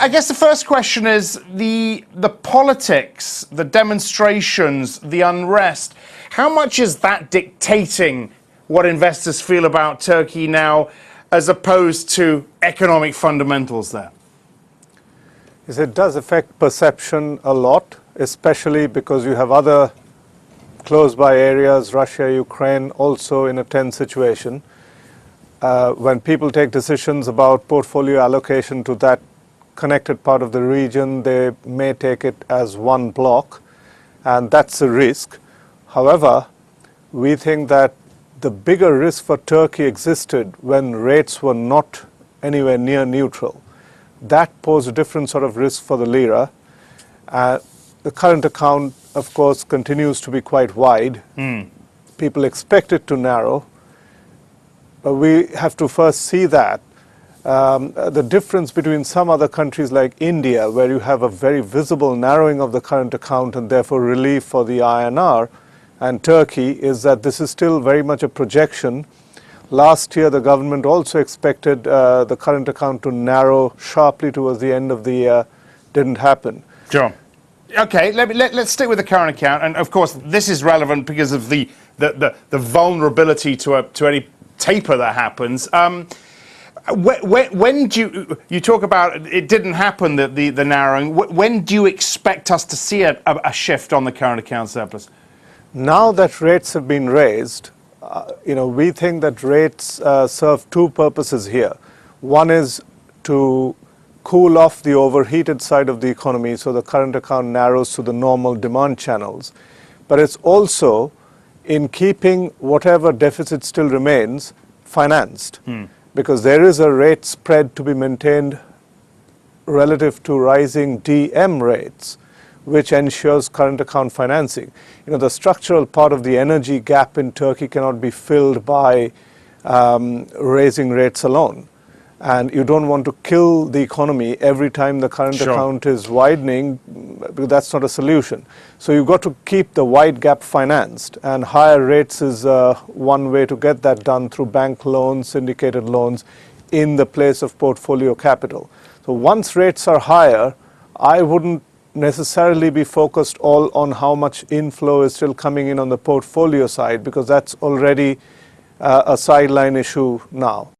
I guess the first question is the politics, the demonstrations, the unrest. How much is that dictating what investors feel about Turkey now, as opposed to economic fundamentals there? Yes, it does affect perception a lot, especially because you have other close-by areas, Russia, Ukraine, also in a tense situation. When people take decisions about portfolio allocation to that connected part of the region, they may take it as one block, and that's a risk. However, we think that the bigger risk for Turkey existed when rates were not anywhere near neutral. That posed a different sort of risk for the lira. The current account, of course, continues to be quite wide. People expect it to narrow, but we have to first see that. The difference between some other countries like India, where you have a very visible narrowing of the current account and therefore relief for the INR, and Turkey, is that this is still very much a projection. Last year, the government also expected the current account to narrow sharply towards the end of the year. Didn't happen. Sure. Okay, let's stick with the current account, and of course this is relevant because of the vulnerability to any taper that happens. When do you talk about it didn't happen, the narrowing? When do you expect us to see a shift on the current account surplus? Now that rates have been raised, we think that rates serve two purposes here. One is to cool off the overheated side of the economy, so the current account narrows to the normal demand channels. But it's also in keeping whatever deficit still remains financed, because there is a rate spread to be maintained relative to rising DM rates, which ensures current account financing. The structural part of the energy gap in Turkey cannot be filled by raising rates alone. And you don't want to kill the economy every time the current account is widening, because that's not a solution. So you've got to keep the wide gap financed, and higher rates is one way to get that done, through bank loans, syndicated loans, in the place of portfolio capital. So once rates are higher, I wouldn't necessarily be focused all on how much inflow is still coming in on the portfolio side, because that's already a sideline issue now.